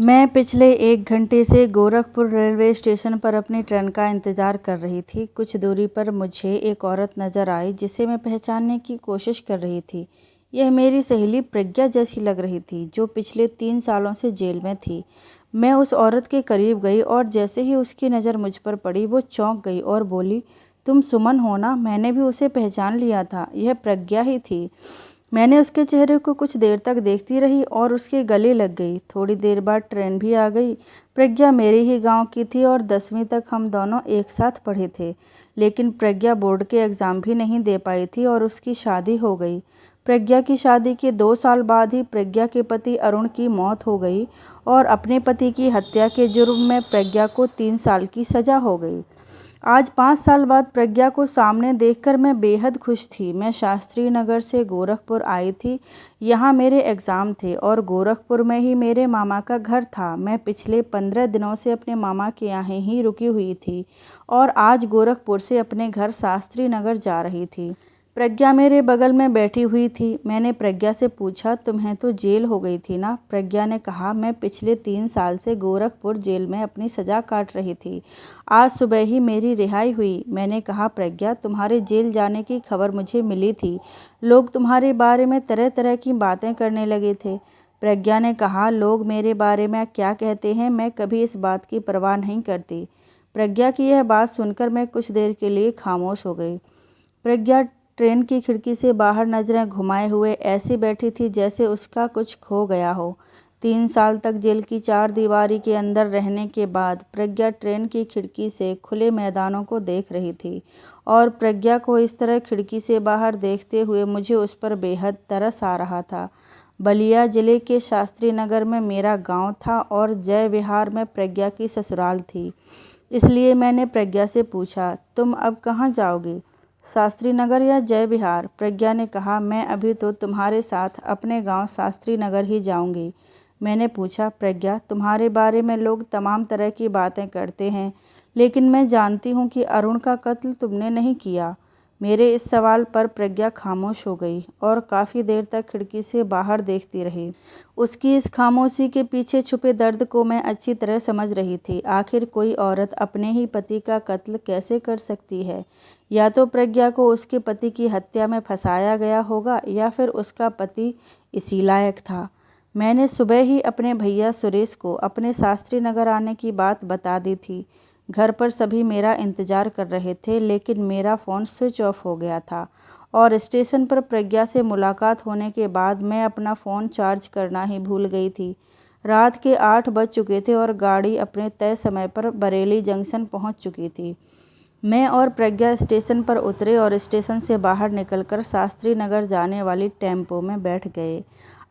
मैं पिछले 1 घंटे से गोरखपुर रेलवे स्टेशन पर अपनी ट्रेन का इंतज़ार कर रही थी। कुछ दूरी पर मुझे एक औरत नज़र आई जिसे मैं पहचानने की कोशिश कर रही थी। यह मेरी सहेली प्रज्ञा जैसी लग रही थी, जो पिछले 3 सालों से जेल में थी। मैं उस औरत के करीब गई और जैसे ही उसकी नज़र मुझ पर पड़ी, वो चौंक गई और बोली, "तुम सुमन हो ना?" मैंने भी उसे पहचान लिया था। यह प्रज्ञा ही थी। मैंने उसके चेहरे को कुछ देर तक देखती रही और उसके गले लग गई। थोड़ी देर बाद ट्रेन भी आ गई। प्रज्ञा मेरे ही गांव की थी और 10वीं तक हम दोनों एक साथ पढ़े थे। लेकिन प्रज्ञा बोर्ड के एग्ज़ाम भी नहीं दे पाई थी और उसकी शादी हो गई। प्रज्ञा की शादी के 2 साल बाद ही प्रज्ञा के पति अरुण की मौत हो गई और अपने पति की हत्या के जुर्म में प्रज्ञा को 3 साल की सज़ा हो गई। आज 5 साल बाद प्रज्ञा को सामने देखकर मैं बेहद खुश थी। मैं शास्त्री नगर से गोरखपुर आई थी। यहाँ मेरे एग्ज़ाम थे और गोरखपुर में ही मेरे मामा का घर था। मैं पिछले 15 दिनों से अपने मामा के यहाँ ही रुकी हुई थी और आज गोरखपुर से अपने घर शास्त्री नगर जा रही थी। प्रज्ञा मेरे बगल में बैठी हुई थी। मैंने प्रज्ञा से पूछा, "तुम्हें तो जेल हो गई थी ना?" प्रज्ञा ने कहा, "मैं पिछले 3 साल से गोरखपुर जेल में अपनी सज़ा काट रही थी। आज सुबह ही मेरी रिहाई हुई।" मैंने कहा, "प्रज्ञा, तुम्हारे जेल जाने की खबर मुझे मिली थी। लोग तुम्हारे बारे में तरह तरह की बातें करने लगे थे।" प्रज्ञा ने कहा, "लोग मेरे बारे में क्या कहते हैं, मैं कभी इस बात की परवाह नहीं करती।" प्रज्ञा की यह बात सुनकर मैं कुछ देर के लिए खामोश हो गई। प्रज्ञा ट्रेन की खिड़की से बाहर नज़रें घुमाए हुए ऐसी बैठी थी जैसे उसका कुछ खो गया हो। 3 साल तक जेल की चारदीवारी के अंदर रहने के बाद प्रज्ञा ट्रेन की खिड़की से खुले मैदानों को देख रही थी और प्रज्ञा को इस तरह खिड़की से बाहर देखते हुए मुझे उस पर बेहद तरस आ रहा था। बलिया जिले के शास्त्री नगर में मेरा गांव था और जय विहार में प्रज्ञा की ससुराल थी। इसलिए मैंने प्रज्ञा से पूछा, "तुम अब कहाँ जाओगी, शास्त्री नगर या जय विहार?" प्रज्ञा ने कहा, "मैं अभी तो तुम्हारे साथ अपने गांव शास्त्री नगर ही जाऊंगी।" मैंने पूछा, "प्रज्ञा, तुम्हारे बारे में लोग तमाम तरह की बातें करते हैं, लेकिन मैं जानती हूँ कि अरुण का कत्ल तुमने नहीं किया।" मेरे इस सवाल पर प्रज्ञा खामोश हो गई और काफ़ी देर तक खिड़की से बाहर देखती रही। उसकी इस खामोशी के पीछे छुपे दर्द को मैं अच्छी तरह समझ रही थी। आखिर कोई औरत अपने ही पति का कत्ल कैसे कर सकती है? या तो प्रज्ञा को उसके पति की हत्या में फंसाया गया होगा या फिर उसका पति इसी लायक था। मैंने सुबह ही अपने भैया सुरेश को अपने शास्त्री नगर आने की बात बता दी थी। घर पर सभी मेरा इंतज़ार कर रहे थे, लेकिन मेरा फ़ोन स्विच ऑफ हो गया था और स्टेशन पर प्रज्ञा से मुलाकात होने के बाद मैं अपना फ़ोन चार्ज करना ही भूल गई थी। रात के 8 बज चुके थे और गाड़ी अपने तय समय पर बरेली जंक्शन पहुंच चुकी थी। मैं और प्रज्ञा स्टेशन पर उतरे और स्टेशन से बाहर निकलकर शास्त्री नगर जाने वाली टेम्पो में बैठ गए।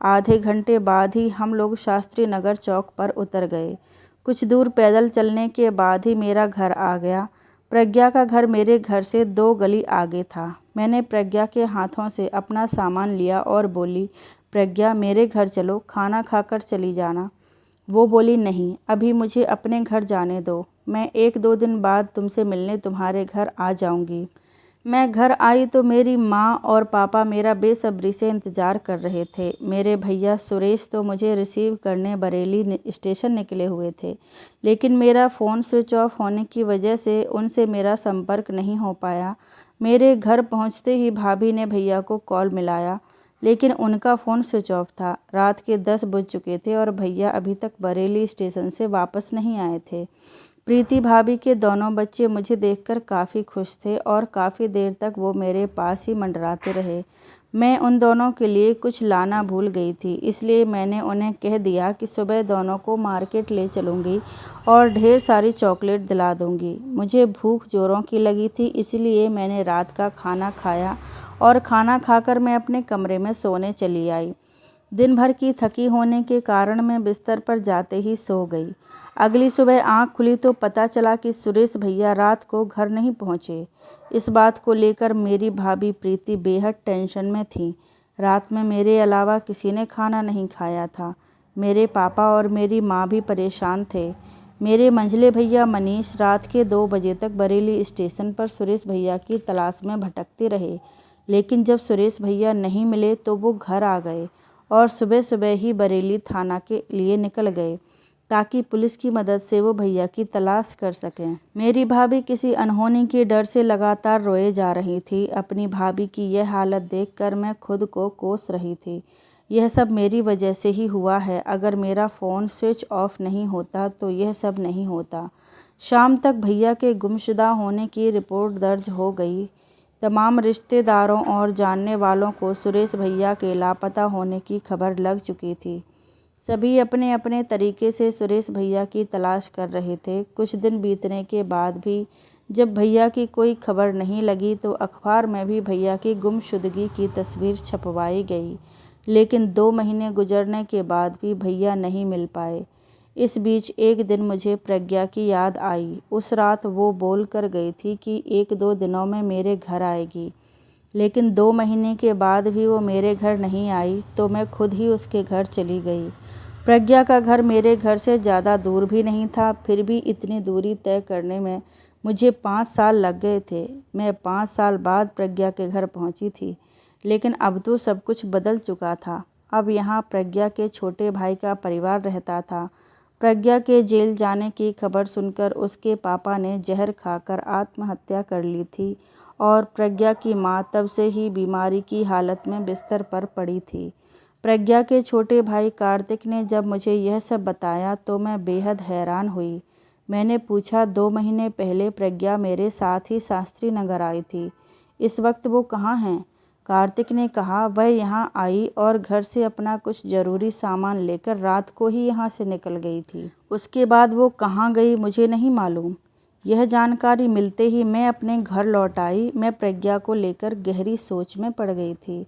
आधे घंटे बाद ही हम लोग शास्त्री नगर चौक पर उतर गए। कुछ दूर पैदल चलने के बाद ही मेरा घर आ गया। प्रज्ञा का घर मेरे घर से 2 गली आगे था। मैंने प्रज्ञा के हाथों से अपना सामान लिया और बोली, "प्रज्ञा, मेरे घर चलो, खाना खाकर चली जाना।" वो बोली, "नहीं, अभी मुझे अपने घर जाने दो। मैं 1-2 दिन बाद तुमसे मिलने तुम्हारे घर आ जाऊंगी।" मैं घर आई तो मेरी माँ और पापा मेरा बेसब्री से इंतज़ार कर रहे थे। मेरे भैया सुरेश तो मुझे रिसीव करने बरेली स्टेशन निकले हुए थे, लेकिन मेरा फ़ोन स्विच ऑफ होने की वजह से उनसे मेरा संपर्क नहीं हो पाया। मेरे घर पहुँचते ही भाभी ने भैया को कॉल मिलाया, लेकिन उनका फ़ोन स्विच ऑफ था। रात के 10 बज चुके थे और भैया अभी तक बरेली स्टेशन से वापस नहीं आए थे। प्रीति भाभी के दोनों बच्चे मुझे देखकर काफ़ी खुश थे और काफ़ी देर तक वो मेरे पास ही मंडराते रहे। मैं उन दोनों के लिए कुछ लाना भूल गई थी, इसलिए मैंने उन्हें कह दिया कि सुबह दोनों को मार्केट ले चलूँगी और ढेर सारी चॉकलेट दिला दूँगी। मुझे भूख जोरों की लगी थी, इसलिए मैंने रात का खाना खाया और खाना खाकर मैं अपने कमरे में सोने चली आई। दिन भर की थकी होने के कारण मैं बिस्तर पर जाते ही सो गई। अगली सुबह आँख खुली तो पता चला कि सुरेश भैया रात को घर नहीं पहुँचे। इस बात को लेकर मेरी भाभी प्रीति बेहद टेंशन में थी। रात में मेरे अलावा किसी ने खाना नहीं खाया था। मेरे पापा और मेरी माँ भी परेशान थे। मेरे मंझले भैया मनीष रात के 2 बजे तक बरेली स्टेशन पर सुरेश भैया की तलाश में भटकते रहे, लेकिन जब सुरेश भैया नहीं मिले तो वो घर आ गए और सुबह सुबह ही बरेली थाना के लिए निकल गए। ताकि पुलिस की मदद से वो भैया की तलाश कर सकें। मेरी भाभी किसी अनहोनी के डर से लगातार रोए जा रही थी। अपनी भाभी की यह हालत देखकर मैं खुद को कोस रही थी। यह सब मेरी वजह से ही हुआ है। अगर मेरा फ़ोन स्विच ऑफ नहीं होता तो यह सब नहीं होता। शाम तक भैया के गुमशुदा होने की रिपोर्ट दर्ज हो गई। तमाम रिश्तेदारों और जानने वालों को सुरेश भैया के लापता होने की खबर लग चुकी थी। सभी अपने अपने तरीके से सुरेश भैया की तलाश कर रहे थे। कुछ दिन बीतने के बाद भी जब भैया की कोई खबर नहीं लगी तो अखबार में भी भैया की गुमशुदगी की तस्वीर छपवाई गई। लेकिन 2 महीने गुजरने के बाद भी भैया नहीं मिल पाए। इस बीच एक दिन मुझे प्रज्ञा की याद आई। उस रात वो बोल कर गई थी कि 1-2 दिनों में मेरे घर आएगी, लेकिन 2 महीने के बाद भी वो मेरे घर नहीं आई तो मैं खुद ही उसके घर चली गई। प्रज्ञा का घर मेरे घर से ज़्यादा दूर भी नहीं था, फिर भी इतनी दूरी तय करने में मुझे 5 साल लग गए थे। मैं 5 साल बाद प्रज्ञा के घर पहुंची थी, लेकिन अब तो सब कुछ बदल चुका था। अब यहाँ प्रज्ञा के छोटे भाई का परिवार रहता था। प्रज्ञा के जेल जाने की खबर सुनकर उसके पापा ने जहर खाकर आत्महत्या कर ली थी और प्रज्ञा की मां तब से ही बीमारी की हालत में बिस्तर पर पड़ी थी। प्रज्ञा के छोटे भाई कार्तिक ने जब मुझे यह सब बताया तो मैं बेहद हैरान हुई। मैंने पूछा, 2 महीने पहले प्रज्ञा मेरे साथ ही शास्त्री नगर आई थी, इस वक्त वो कहाँ हैं? कार्तिक ने कहा, वह यहाँ आई और घर से अपना कुछ ज़रूरी सामान लेकर रात को ही यहाँ से निकल गई थी। उसके बाद वो कहाँ गई मुझे नहीं मालूम। यह जानकारी मिलते ही मैं अपने घर लौट आई। मैं प्रज्ञा को लेकर गहरी सोच में पड़ गई थी।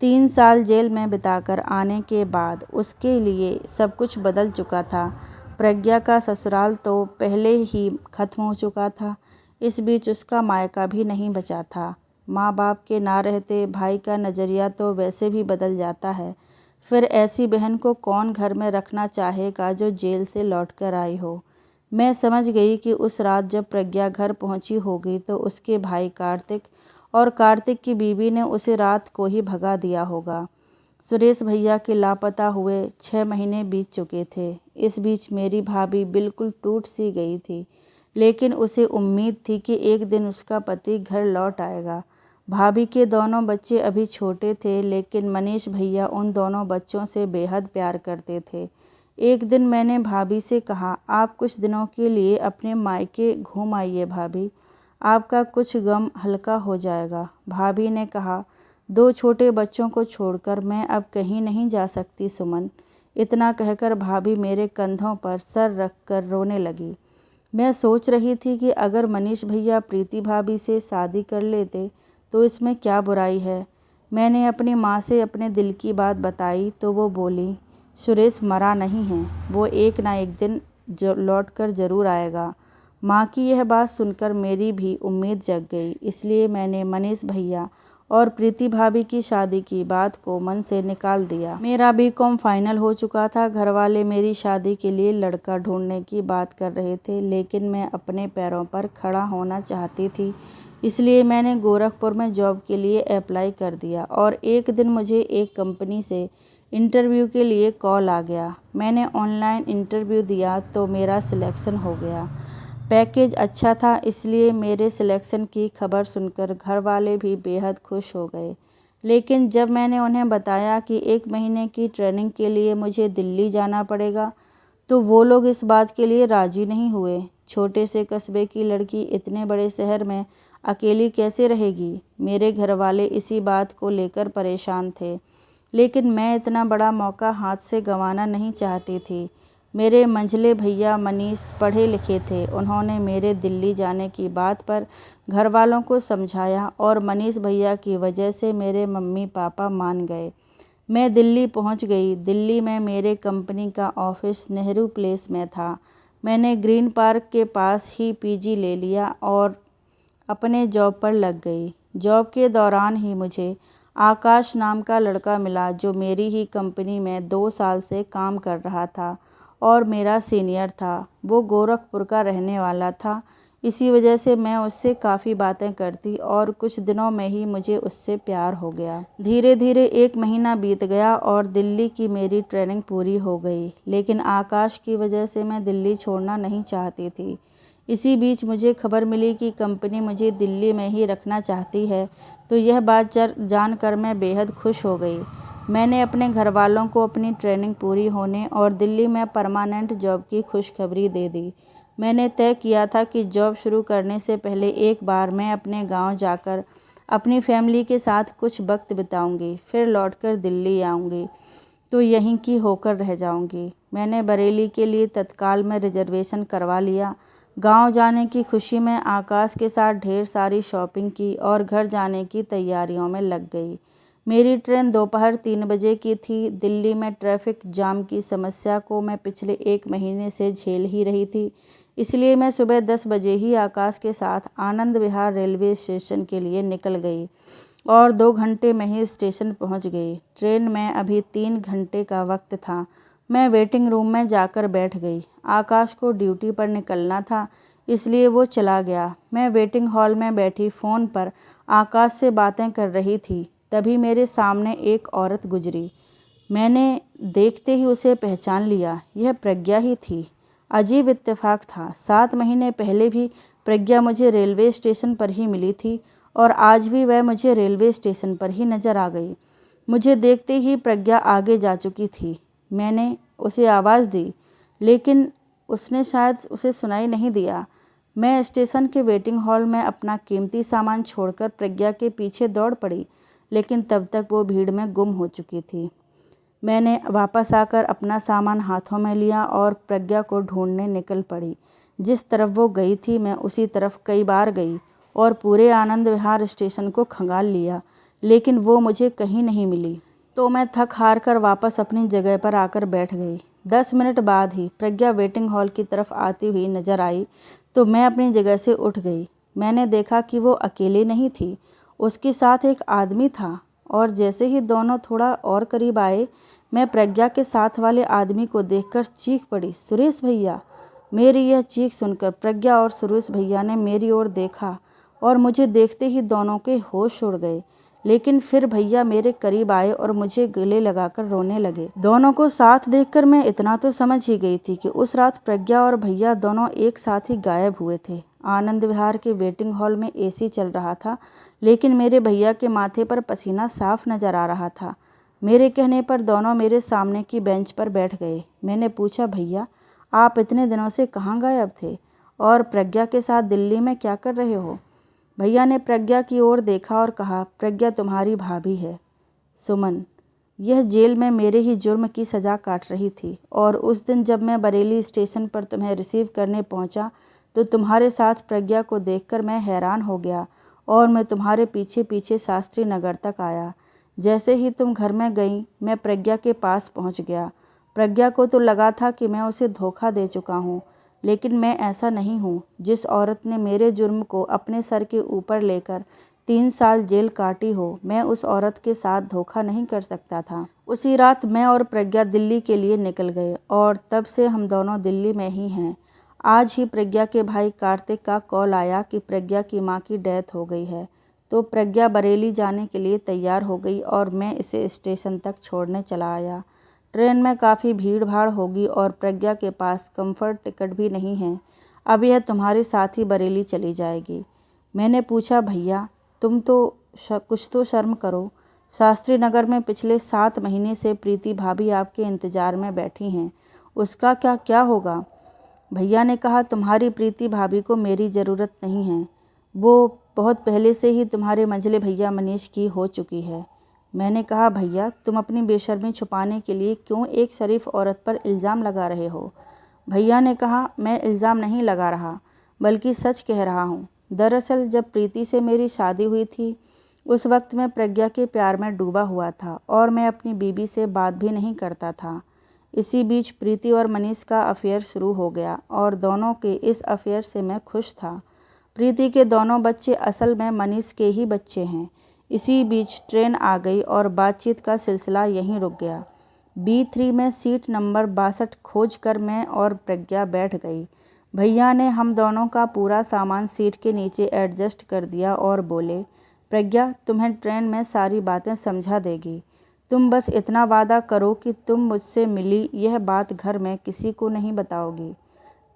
3 साल जेल में बिताकर आने के बाद उसके लिए सब कुछ बदल चुका था। प्रज्ञा का ससुराल तो पहले ही खत्म हो चुका था। इस बीच उसका मायका भी नहीं बचा था। माँ बाप के ना रहते भाई का नज़रिया तो वैसे भी बदल जाता है। फिर ऐसी बहन को कौन घर में रखना चाहेगा जो जेल से लौट कर आई हो। मैं समझ गई कि उस रात जब प्रज्ञा घर पहुंची होगी तो उसके भाई कार्तिक और कार्तिक की बीवी ने उसे रात को ही भगा दिया होगा। सुरेश भैया के लापता हुए 6 महीने बीत चुके थे। इस बीच मेरी भाभी बिल्कुल टूट सी गई थी, लेकिन उसे उम्मीद थी कि एक दिन उसका पति घर लौट आएगा। भाभी के दोनों बच्चे अभी छोटे थे, लेकिन मनीष भैया उन दोनों बच्चों से बेहद प्यार करते थे। एक दिन मैंने भाभी से कहा, आप कुछ दिनों के लिए अपने मायके घूम आइए भाभी, आपका कुछ गम हल्का हो जाएगा। भाभी ने कहा, 2 छोटे बच्चों को छोड़कर मैं अब कहीं नहीं जा सकती सुमन। इतना कहकर भाभी मेरे कंधों पर सर रख कर रोने लगी। मैं सोच रही थी कि अगर मनीष भैया प्रीति भाभी से शादी कर लेते तो इसमें क्या बुराई है। मैंने अपनी माँ से अपने दिल की बात बताई तो वो बोली, सुरेश मरा नहीं है, वो एक ना एक दिन लौट कर ज़रूर आएगा। माँ की यह बात सुनकर मेरी भी उम्मीद जग गई। इसलिए मैंने मनीष भैया और प्रीति भाभी की शादी की बात को मन से निकाल दिया। मेरा बीकॉम फाइनल हो चुका था। घर वाले मेरी शादी के लिए लड़का ढूंढने की बात कर रहे थे, लेकिन मैं अपने पैरों पर खड़ा होना चाहती थी। इसलिए मैंने गोरखपुर में जॉब के लिए अप्लाई कर दिया और एक दिन मुझे एक कंपनी से इंटरव्यू के लिए कॉल आ गया। मैंने ऑनलाइन इंटरव्यू दिया तो मेरा सिलेक्शन हो गया। पैकेज अच्छा था, इसलिए मेरे सिलेक्शन की खबर सुनकर घर वाले भी बेहद खुश हो गए। लेकिन जब मैंने उन्हें बताया कि 1 महीने की ट्रेनिंग के लिए मुझे दिल्ली जाना पड़ेगा तो वो लोग इस बात के लिए राज़ी नहीं हुए। छोटे से कस्बे की लड़की इतने बड़े शहर में अकेली कैसे रहेगी। मेरे घर वाले इसी बात को लेकर परेशान थे, लेकिन मैं इतना बड़ा मौका हाथ से गंवाना नहीं चाहती थी। मेरे मंझले भैया मनीष पढ़े लिखे थे। उन्होंने मेरे दिल्ली जाने की बात पर घर वालों को समझाया और मनीष भैया की वजह से मेरे मम्मी पापा मान गए। मैं दिल्ली पहुंच गई। दिल्ली में मेरे कंपनी का ऑफिस नेहरू प्लेस में था। मैंने ग्रीन पार्क के पास ही पीजी ले लिया और अपने जॉब पर लग गई। जॉब के दौरान ही मुझे आकाश नाम का लड़का मिला जो मेरी ही कंपनी में 2 साल से काम कर रहा था और मेरा सीनियर था। वो गोरखपुर का रहने वाला था। इसी वजह से मैं उससे काफ़ी बातें करती और कुछ दिनों में ही मुझे उससे प्यार हो गया। धीरे धीरे 1 महीना बीत गया और दिल्ली की मेरी ट्रेनिंग पूरी हो गई, लेकिन आकाश की वजह से मैं दिल्ली छोड़ना नहीं चाहती थी। इसी बीच मुझे खबर मिली कि कंपनी मुझे दिल्ली में ही रखना चाहती है, तो यह बात जानकर मैं बेहद खुश हो गई। मैंने अपने घर वालों को अपनी ट्रेनिंग पूरी होने और दिल्ली में परमानेंट जॉब की खुशखबरी दे दी। मैंने तय किया था कि जॉब शुरू करने से पहले एक बार मैं अपने गांव जाकर अपनी फैमिली के साथ कुछ वक्त बिताऊंगी, फिर लौटकर दिल्ली आऊंगी तो यहीं की होकर रह जाऊंगी। मैंने बरेली के लिए तत्काल में रिजर्वेशन करवा लिया। गांव जाने की खुशी में आकाश के साथ ढेर सारी शॉपिंग की और घर जाने की तैयारियों में लग गई। मेरी ट्रेन दोपहर 3 बजे की थी। दिल्ली में ट्रैफिक जाम की समस्या को मैं पिछले 1 महीने से झेल ही रही थी, इसलिए मैं सुबह 10 बजे ही आकाश के साथ आनंद विहार रेलवे स्टेशन के लिए निकल गई और 2 घंटे में ही स्टेशन पहुंच गई। ट्रेन में अभी 3 घंटे का वक्त था। मैं वेटिंग रूम में जाकर बैठ गई। आकाश को ड्यूटी पर निकलना था, इसलिए वो चला गया। मैं वेटिंग हॉल में बैठी फ़ोन पर आकाश से बातें कर रही थी। तभी मेरे सामने एक औरत गुजरी। मैंने देखते ही उसे पहचान लिया। यह प्रज्ञा ही थी। अजीब इत्तेफाक था। 7 महीने पहले भी प्रज्ञा मुझे रेलवे स्टेशन पर ही मिली थी और आज भी वह मुझे रेलवे स्टेशन पर ही नज़र आ गई। मुझे देखते ही प्रज्ञा आगे जा चुकी थी। मैंने उसे आवाज़ दी, लेकिन उसने शायद उसे सुनाई नहीं दिया। मैं स्टेशन के वेटिंग हॉल में अपना कीमती सामान छोड़कर प्रज्ञा के पीछे दौड़ पड़ी, लेकिन तब तक वो भीड़ में गुम हो चुकी थी। मैंने वापस आकर अपना सामान हाथों में लिया और प्रज्ञा को ढूंढने निकल पड़ी। जिस तरफ वो गई थी मैं उसी तरफ कई बार गई और पूरे आनंद विहार स्टेशन को खंगाल लिया, लेकिन वो मुझे कहीं नहीं मिली। तो मैं थक हार कर वापस अपनी जगह पर आकर बैठ गई। 10 मिनट बाद ही प्रज्ञा वेटिंग हॉल की तरफ आती हुई नजर आई तो मैं अपनी जगह से उठ गई। मैंने देखा कि वो अकेली नहीं थी, उसके साथ एक आदमी था और जैसे ही दोनों थोड़ा और करीब आए, मैं प्रज्ञा के साथ वाले आदमी को देखकर चीख पड़ी, सुरेश भैया। मेरी यह चीख सुनकर प्रज्ञा और सुरेश भैया ने मेरी ओर देखा और मुझे देखते ही दोनों के होश उड़ गए। लेकिन फिर भैया मेरे करीब आए और मुझे गले लगाकर रोने लगे। दोनों को साथ देखकर मैं इतना तो समझ ही गई थी कि उस रात प्रज्ञा और भैया दोनों एक साथ ही गायब हुए थे। आनंद विहार के वेटिंग हॉल में एसी चल रहा था, लेकिन मेरे भैया के माथे पर पसीना साफ नजर आ रहा था। मेरे कहने पर दोनों मेरे सामने की बेंच पर बैठ गए। मैंने पूछा, भैया आप इतने दिनों से कहाँ गायब थे और प्रज्ञा के साथ दिल्ली में क्या कर रहे हो? भैया ने प्रज्ञा की ओर देखा और कहा, प्रज्ञा तुम्हारी भाभी है, सुमन। यह जेल में मेरे ही जुर्म की सज़ा काट रही थी और उस दिन जब मैं बरेली स्टेशन पर तुम्हें रिसीव करने पहुंचा तो तुम्हारे साथ प्रज्ञा को देखकर मैं हैरान हो गया और मैं तुम्हारे पीछे पीछे शास्त्री नगर तक आया। जैसे ही तुम घर में गई मैं प्रज्ञा के पास पहुंच गया। प्रज्ञा को तो लगा था कि मैं उसे धोखा दे चुका हूँ, लेकिन मैं ऐसा नहीं हूँ। जिस औरत ने मेरे जुर्म को अपने सर के ऊपर लेकर 3 साल जेल काटी हो, मैं उस औरत के साथ धोखा नहीं कर सकता था। उसी रात मैं और प्रज्ञा दिल्ली के लिए निकल गए और तब से हम दोनों दिल्ली में ही हैं। आज ही प्रज्ञा के भाई कार्तिक का कॉल आया कि प्रज्ञा की माँ की डेथ हो गई है, तो प्रज्ञा बरेली जाने के लिए तैयार हो गई और मैं इसे स्टेशन तक छोड़ने चला आया। ट्रेन में काफ़ी भीड़ भाड़ होगी और प्रज्ञा के पास कंफर्ट टिकट भी नहीं है। अब यह तुम्हारे साथ ही बरेली चली जाएगी। मैंने पूछा, भैया तुम तो कुछ तो शर्म करो। शास्त्री नगर में पिछले 7 महीने से प्रीति भाभी आपके इंतज़ार में बैठी हैं, उसका क्या होगा? भैया ने कहा, तुम्हारी प्रीति भाभी को मेरी ज़रूरत नहीं है, वो बहुत पहले से ही तुम्हारे मंझले भैया मनीष की हो चुकी है। मैंने कहा, भैया तुम अपनी बेशर्मी छुपाने के लिए क्यों एक शरीफ औरत पर इल्ज़ाम लगा रहे हो? भैया ने कहा, मैं इल्ज़ाम नहीं लगा रहा बल्कि सच कह रहा हूँ। दरअसल जब प्रीति से मेरी शादी हुई थी उस वक्त मैं प्रज्ञा के प्यार में डूबा हुआ था और मैं अपनी बीवी से बात भी नहीं करता था। इसी बीच प्रीति और मनीष का अफेयर शुरू हो गया और दोनों के इस अफेयर से मैं खुश था। प्रीति के दोनों बच्चे असल में मनीष के ही बच्चे हैं। इसी बीच ट्रेन आ गई और बातचीत का सिलसिला यहीं रुक गया। B3 में सीट नंबर 62 खोज कर मैं और प्रज्ञा बैठ गई। भैया ने हम दोनों का पूरा सामान सीट के नीचे एडजस्ट कर दिया और बोले, प्रज्ञा तुम्हें ट्रेन में सारी बातें समझा देगी। तुम बस इतना वादा करो कि तुम मुझसे मिली यह बात घर में किसी को नहीं बताओगी।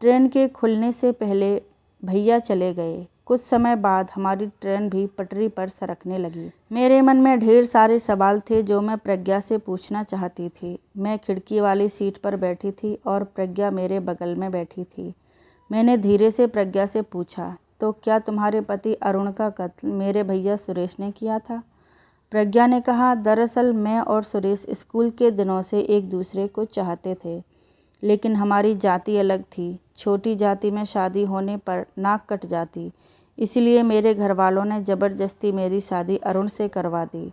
ट्रेन के खुलने से पहले भैया चले गए। कुछ समय बाद हमारी ट्रेन भी पटरी पर सरकने लगी। मेरे मन में ढेर सारे सवाल थे जो मैं प्रज्ञा से पूछना चाहती थी। मैं खिड़की वाली सीट पर बैठी थी और प्रज्ञा मेरे बगल में बैठी थी। मैंने धीरे से प्रज्ञा से पूछा, तो क्या तुम्हारे पति अरुण का कत्ल मेरे भैया सुरेश ने किया था? प्रज्ञा ने कहा, दरअसल मैं और सुरेश स्कूल के दिनों से एक दूसरे को चाहते थे, लेकिन हमारी जाति अलग थी। छोटी जाति में शादी होने पर नाक कट जाती, इसलिए मेरे घर वालों ने ज़बरदस्ती मेरी शादी अरुण से करवा दी।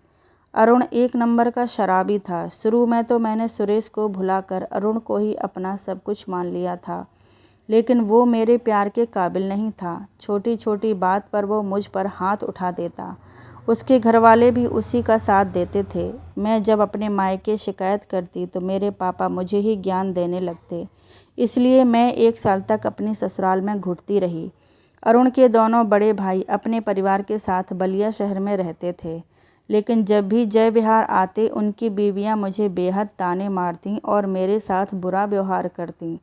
अरुण एक नंबर का शराबी था। शुरू में तो मैंने सुरेश को भुलाकर अरुण को ही अपना सब कुछ मान लिया था, लेकिन वो मेरे प्यार के काबिल नहीं था। छोटी छोटी बात पर वो मुझ पर हाथ उठा देता। उसके घरवाले भी उसी का साथ देते थे। मैं जब अपने मायके शिकायत करती तो मेरे पापा मुझे ही ज्ञान देने लगते, इसलिए मैं 1 साल तक अपनी ससुराल में घुटती रही। अरुण के दोनों बड़े भाई अपने परिवार के साथ बलिया शहर में रहते थे, लेकिन जब भी जय विहार आते उनकी बीवियां मुझे बेहद ताने मारतीं और मेरे साथ बुरा व्यवहार करतीं।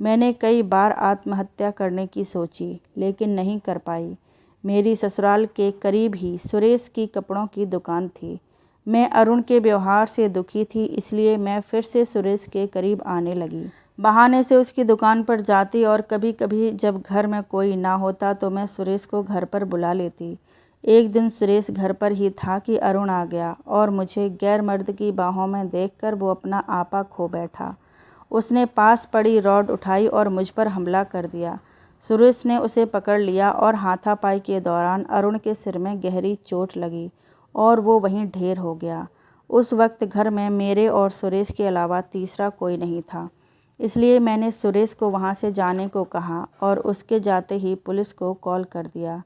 मैंने कई बार आत्महत्या करने की सोची, लेकिन नहीं कर पाई। मेरी ससुराल के करीब ही सुरेश की कपड़ों की दुकान थी। मैं अरुण के व्यवहार से दुखी थी, इसलिए मैं फिर से सुरेश के करीब आने लगी। बहाने से उसकी दुकान पर जाती और कभी कभी जब घर में कोई ना होता तो मैं सुरेश को घर पर बुला लेती। एक दिन सुरेश घर पर ही था कि अरुण आ गया और मुझे गैर मर्द की बाहों में देखकर वो अपना आपा खो बैठा। उसने पास पड़ी रॉड उठाई और मुझ पर हमला कर दिया। सुरेश ने उसे पकड़ लिया और हाथापाई के दौरान अरुण के सिर में गहरी चोट लगी और वो वहीं ढेर हो गया। उस वक्त घर में मेरे और सुरेश के अलावा तीसरा कोई नहीं था, इसलिए मैंने सुरेश को वहाँ से जाने को कहा और उसके जाते ही पुलिस को कॉल कर दिया।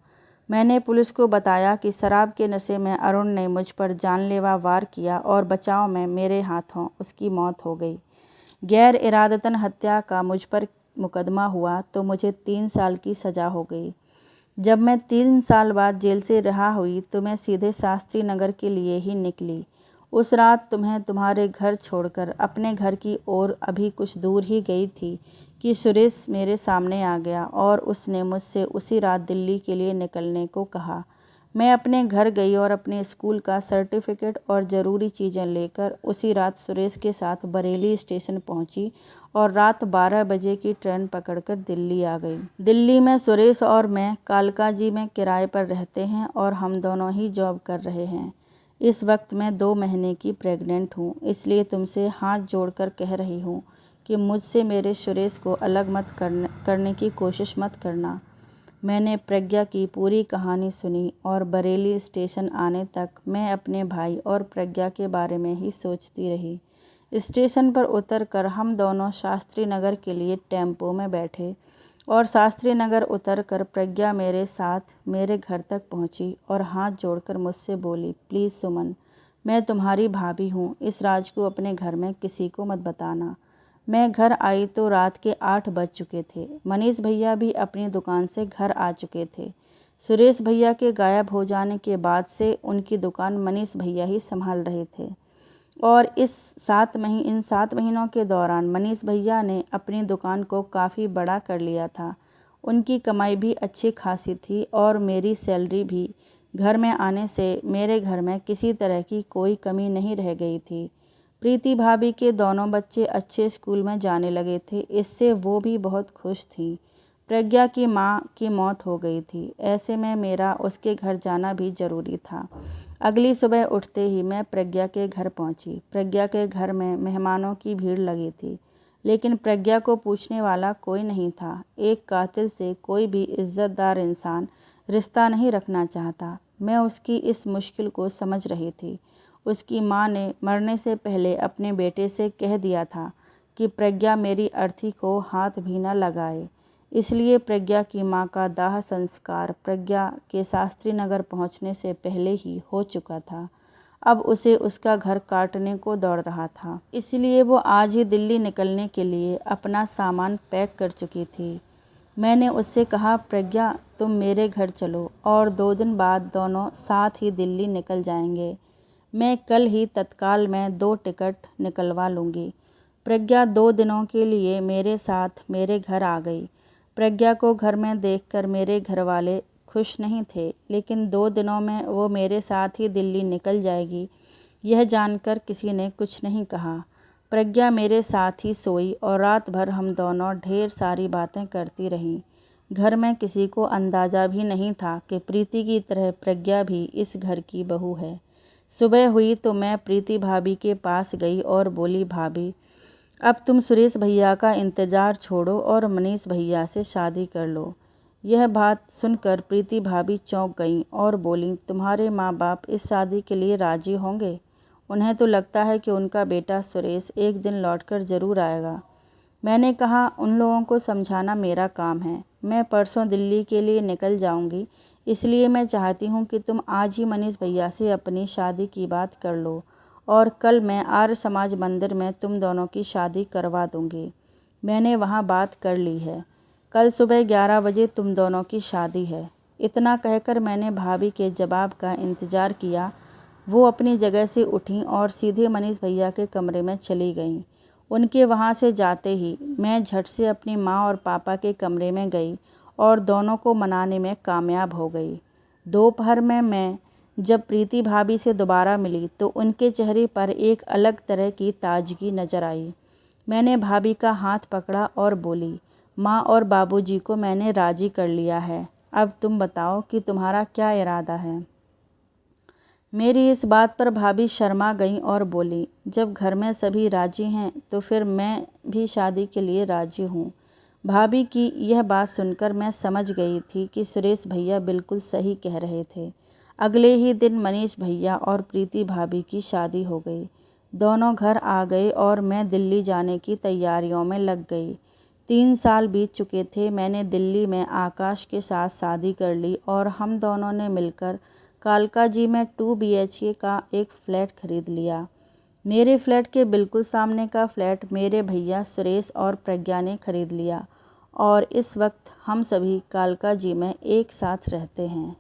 मैंने पुलिस को बताया कि शराब के नशे में अरुण ने मुझ पर जानलेवा वार किया और बचाव में मेरे हाथों उसकी मौत हो गई। गैर इरादतन हत्या का मुझ पर मुकदमा हुआ तो मुझे 3 साल की सज़ा हो गई। जब मैं 3 साल बाद जेल से रिहा हुई तो मैं सीधे शास्त्री नगर के लिए ही निकली। उस रात तुम्हें तुम्हारे घर छोड़कर अपने घर की ओर अभी कुछ दूर ही गई थी कि सुरेश मेरे सामने आ गया और उसने मुझसे उसी रात दिल्ली के लिए निकलने को कहा। मैं अपने घर गई और अपने स्कूल का सर्टिफिकेट और ज़रूरी चीज़ें लेकर उसी रात सुरेश के साथ बरेली स्टेशन पहुंची और रात 12 बजे की ट्रेन पकड़कर दिल्ली आ गई। दिल्ली में सुरेश और मैं कालका जी में किराए पर रहते हैं और हम दोनों ही जॉब कर रहे हैं। इस वक्त मैं 2 महीने की प्रेग्नेंट हूँ, इसलिए तुमसे हाथ जोड़कर कह रही हूँ कि मुझसे मेरे सुरेश को अलग मत करने की कोशिश मत करना। मैंने प्रज्ञा की पूरी कहानी सुनी और बरेली स्टेशन आने तक मैं अपने भाई और प्रज्ञा के बारे में ही सोचती रही। स्टेशन पर उतरकर हम दोनों शास्त्री नगर के लिए टेम्पो में बैठे और शास्त्री नगर उतरकर प्रज्ञा मेरे साथ मेरे घर तक पहुंची और हाथ जोड़कर मुझसे बोली, प्लीज़ सुमन, मैं तुम्हारी भाभी हूँ, इस राज को अपने घर में किसी को मत बताना। मैं घर आई तो रात के 8 बज चुके थे। मनीष भैया भी अपनी दुकान से घर आ चुके थे। सुरेश भैया के गायब हो जाने के बाद से उनकी दुकान मनीष भैया ही संभाल रहे थे और इन 7 महीनों के दौरान मनीष भैया ने अपनी दुकान को काफ़ी बड़ा कर लिया था। उनकी कमाई भी अच्छी खासी थी और मेरी सैलरी भी घर में आने से मेरे घर में किसी तरह की कोई कमी नहीं रह गई थी। प्रीति भाभी के दोनों बच्चे अच्छे स्कूल में जाने लगे थे, इससे वो भी बहुत खुश थीं। प्रज्ञा की माँ की मौत हो गई थी, ऐसे में मेरा उसके घर जाना भी ज़रूरी था। अगली सुबह उठते ही मैं प्रज्ञा के घर पहुंची। प्रज्ञा के घर में मेहमानों की भीड़ लगी थी, लेकिन प्रज्ञा को पूछने वाला कोई नहीं था। एक कातिल से कोई भी इज्जतदार इंसान रिश्ता नहीं रखना चाहता। मैं उसकी इस मुश्किल को समझ रही थी। उसकी माँ ने मरने से पहले अपने बेटे से कह दिया था कि प्रज्ञा मेरी अर्थी को हाथ भी न लगाए, इसलिए प्रज्ञा की माँ का दाह संस्कार प्रज्ञा के शास्त्री नगर पहुँचने से पहले ही हो चुका था। अब उसे उसका घर काटने को दौड़ रहा था, इसलिए वो आज ही दिल्ली निकलने के लिए अपना सामान पैक कर चुकी थी। मैंने उससे कहा, प्रज्ञा तुम मेरे घर चलो और 2 दिन बाद दोनों साथ ही दिल्ली निकल जाएंगे। मैं कल ही तत्काल में 2 टिकट निकलवा लूँगी। प्रज्ञा 2 दिनों के लिए मेरे साथ मेरे घर आ गई। प्रज्ञा को घर में देखकर मेरे घर वाले खुश नहीं थे, लेकिन 2 दिनों में वो मेरे साथ ही दिल्ली निकल जाएगी, यह जानकर किसी ने कुछ नहीं कहा। प्रज्ञा मेरे साथ ही सोई और रात भर हम दोनों ढेर सारी बातें करती रहीं। घर में किसी को अंदाज़ा भी नहीं था कि प्रीति की तरह प्रज्ञा भी इस घर की बहू है। सुबह हुई तो मैं प्रीति भाभी के पास गई और बोली, भाभी अब तुम सुरेश भैया का इंतज़ार छोड़ो और मनीष भैया से शादी कर लो। यह बात सुनकर प्रीति भाभी चौंक गईं और बोलीं, तुम्हारे माँ बाप इस शादी के लिए राज़ी होंगे? उन्हें तो लगता है कि उनका बेटा सुरेश एक दिन लौटकर ज़रूर आएगा। मैंने कहा, उन लोगों को समझाना मेरा काम है। मैं परसों दिल्ली के लिए निकल जाऊंगी, इसलिए मैं चाहती हूँ कि तुम आज ही मनीष भैया से अपनी शादी की बात कर लो और कल मैं आर्य समाज मंदिर में तुम दोनों की शादी करवा दूंगी। मैंने वहाँ बात कर ली है। कल सुबह 11 बजे तुम दोनों की शादी है। इतना कहकर मैंने भाभी के जवाब का इंतज़ार किया। वो अपनी जगह से उठीं और सीधे मनीष भैया के कमरे में चली गईं। उनके वहाँ से जाते ही मैं झट से अपनी माँ और पापा के कमरे में गई और दोनों को मनाने में कामयाब हो गई। दोपहर में मैं जब प्रीति भाभी से दोबारा मिली तो उनके चेहरे पर एक अलग तरह की ताजगी नज़र आई। मैंने भाभी का हाथ पकड़ा और बोली, माँ और बाबूजी को मैंने राज़ी कर लिया है। अब तुम बताओ कि तुम्हारा क्या इरादा है। मेरी इस बात पर भाभी शर्मा गईं और बोली, जब घर में सभी राजी हैं तो फिर मैं भी शादी के लिए राजी हूँ। भाभी की यह बात सुनकर मैं समझ गई थी कि सुरेश भैया बिल्कुल सही कह रहे थे। अगले ही दिन मनीष भैया और प्रीति भाभी की शादी हो गई। दोनों घर आ गए और मैं दिल्ली जाने की तैयारियों में लग गई। 3 साल बीत चुके थे। मैंने दिल्ली में आकाश के साथ शादी कर ली और हम दोनों ने मिलकर कालका जी में 2 BHK का एक फ्लैट खरीद लिया। मेरे फ्लैट के बिल्कुल सामने का फ्लैट मेरे भैया सुरेश और प्रज्ञा ने खरीद लिया और इस वक्त हम सभी कालका जी में एक साथ रहते हैं।